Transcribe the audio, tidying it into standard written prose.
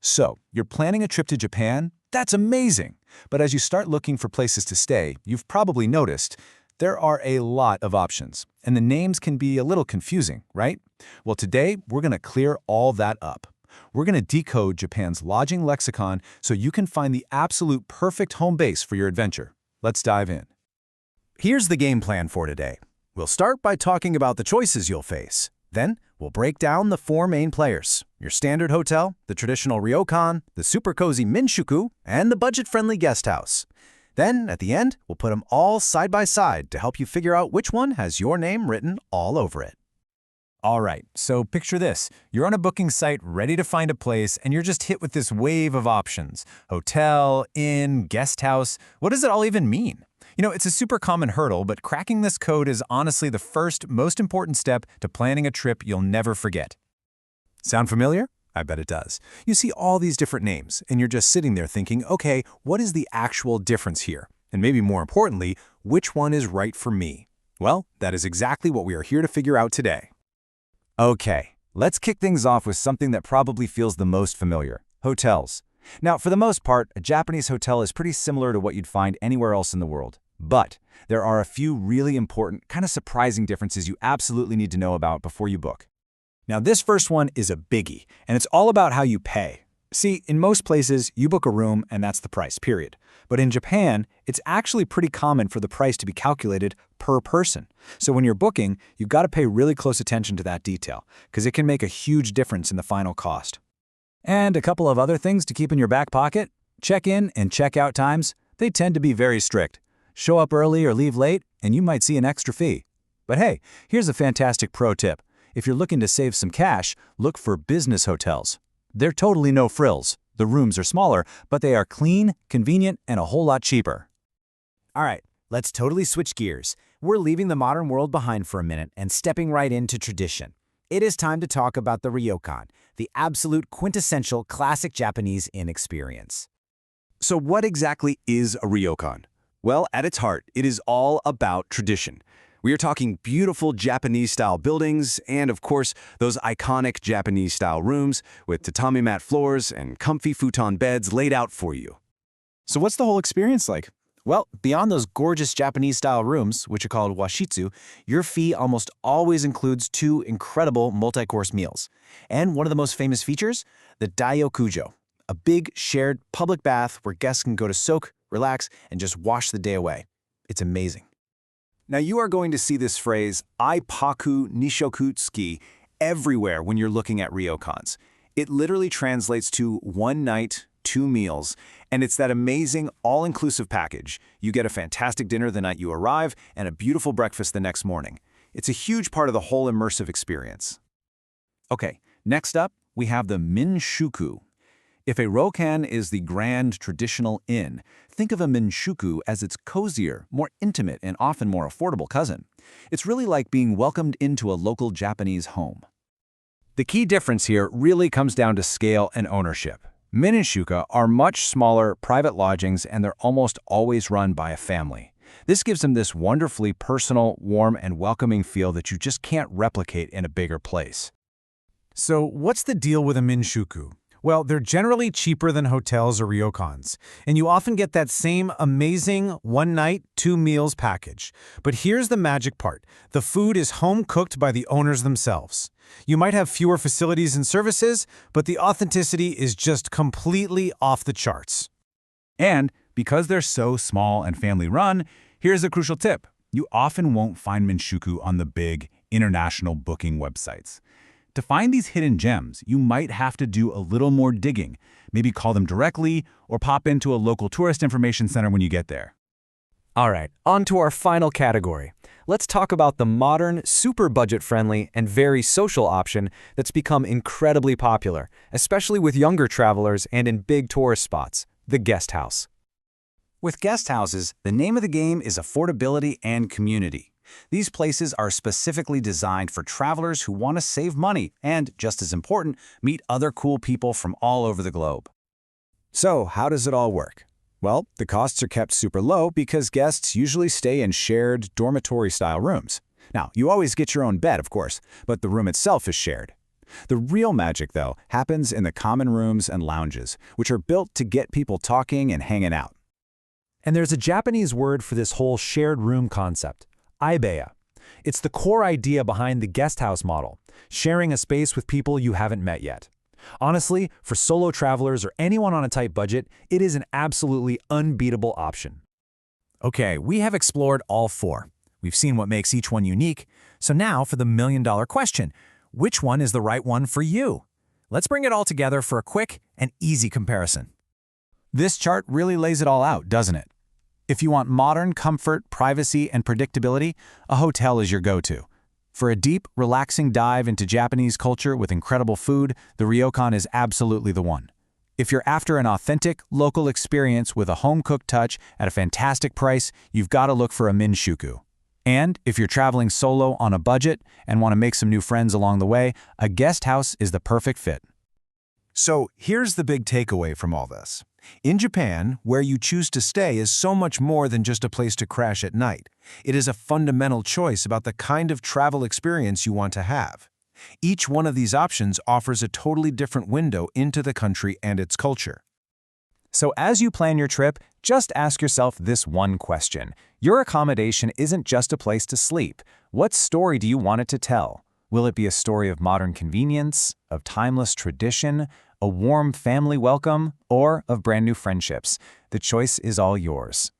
So, you're planning a trip to Japan? That's amazing! But as you start looking for places to stay, you've probably noticed there are a lot of options, and the names can be a little confusing, right? Well, today, we're going to clear all that up. We're going to decode Japan's lodging lexicon so you can find the absolute perfect home base for your adventure. Let's dive in. Here's the game plan for today. We'll start by talking about the choices you'll face. Then, we'll break down the 4 main players: your standard hotel, the traditional Ryokan, the super cozy Minshuku, and the budget-friendly guest house. Then, at the end, we'll put them all side by side to help you figure out which one has your name written all over it. All right, so picture this. You're on a booking site ready to find a place, and you're just hit with this wave of options. Hotel, inn, guest house. What does it all even mean? You know, it's a super common hurdle, but cracking this code is honestly the first, most important step to planning a trip you'll never forget. Sound familiar? I bet it does. You see all these different names, and you're just sitting there thinking, okay, what is the actual difference here? And maybe more importantly, which one is right for me? Well, that is exactly what we are here to figure out today. Okay, let's kick things off with something that probably feels the most familiar: hotels. Now, for the most part, a Japanese hotel is pretty similar to what you'd find anywhere else in the world. But there are a few really important, kind of surprising differences you absolutely need to know about before you book. Now, this first one is a biggie, and it's all about how you pay. See, in most places, you book a room and that's the price, period. But in Japan, it's actually pretty common for the price to be calculated per person. So when you're booking, you've got to pay really close attention to that detail, because it can make a huge difference in the final cost. And a couple of other things to keep in your back pocket: check-in and check-out times. They tend to be very strict. Show up early or leave late, and you might see an extra fee. But hey, here's a fantastic pro tip. If you're looking to save some cash, look for business hotels. They're totally no frills. The rooms are smaller, but they are clean, convenient, and a whole lot cheaper. All right, let's totally switch gears. We're leaving the modern world behind for a minute and stepping right into tradition. It is time to talk about the Ryokan, the absolute quintessential classic Japanese inn experience. So what exactly is a Ryokan? Well, at its heart, it is all about tradition. We are talking beautiful Japanese-style buildings and, of course, those iconic Japanese-style rooms with tatami mat floors and comfy futon beds laid out for you. So what's the whole experience like? Well, beyond those gorgeous Japanese-style rooms, which are called washitsu, your fee almost always includes 2 incredible multi-course meals. And one of the most famous features? The Daiokujo, a big, shared public bath where guests can go to soak, relax, and just wash the day away. It's amazing. Now, you are going to see this phrase, Aipaku Nishoku Tsuki, everywhere when you're looking at ryokans. It literally translates to 1 night, 2 meals, and it's that amazing all-inclusive package. You get a fantastic dinner the night you arrive and a beautiful breakfast the next morning. It's a huge part of the whole immersive experience. Okay, next up, we have the Minshuku. If a Ryokan is the grand traditional inn, think of a Minshuku as its cozier, more intimate, and often more affordable cousin. It's really like being welcomed into a local Japanese home. The key difference here really comes down to scale and ownership. Minshuku are much smaller, private lodgings, and they're almost always run by a family. This gives them this wonderfully personal, warm, and welcoming feel that you just can't replicate in a bigger place. So what's the deal with a Minshuku? Well, they're generally cheaper than hotels or ryokans, and you often get that same amazing 1 night, 2 meals package. But here's the magic part. The food is home-cooked by the owners themselves. You might have fewer facilities and services, but the authenticity is just completely off the charts. And because they're so small and family-run, here's a crucial tip. You often won't find Minshuku on the big, international booking websites. To find these hidden gems, you might have to do a little more digging, maybe call them directly or pop into a local tourist information center when you get there. All right, on to our final category. Let's talk about the modern, super budget-friendly, and very social option that's become incredibly popular, especially with younger travelers and in big tourist spots: the guest house. With guest houses, the name of the game is affordability and community. These places are specifically designed for travelers who want to save money and, just as important, meet other cool people from all over the globe. So, how does it all work? Well, the costs are kept super low because guests usually stay in shared dormitory-style rooms. Now, you always get your own bed, of course, but the room itself is shared. The real magic, though, happens in the common rooms and lounges, which are built to get people talking and hanging out. And there's a Japanese word for this whole shared room concept, aibeya. It's the core idea behind the guest house model, sharing a space with people you haven't met yet. Honestly, for solo travelers or anyone on a tight budget, it is an absolutely unbeatable option. Okay, we have explored all four. We've seen what makes each one unique. So now for the million-dollar question, which one is the right one for you? Let's bring it all together for a quick and easy comparison. This chart really lays it all out, doesn't it? If you want modern comfort, privacy, and predictability, a hotel is your go-to. For a deep, relaxing dive into Japanese culture with incredible food, the Ryokan is absolutely the one. If you're after an authentic, local experience with a home-cooked touch at a fantastic price, you've got to look for a Minshuku. And if you're traveling solo on a budget and want to make some new friends along the way, a guest house is the perfect fit. So here's the big takeaway from all this. In Japan, where you choose to stay is so much more than just a place to crash at night. It is a fundamental choice about the kind of travel experience you want to have. Each one of these options offers a totally different window into the country and its culture. So as you plan your trip, just ask yourself this one question. Your accommodation isn't just a place to sleep. What story do you want it to tell? Will it be a story of modern convenience, of timeless tradition, a warm family welcome, or of brand new friendships? The choice is all yours.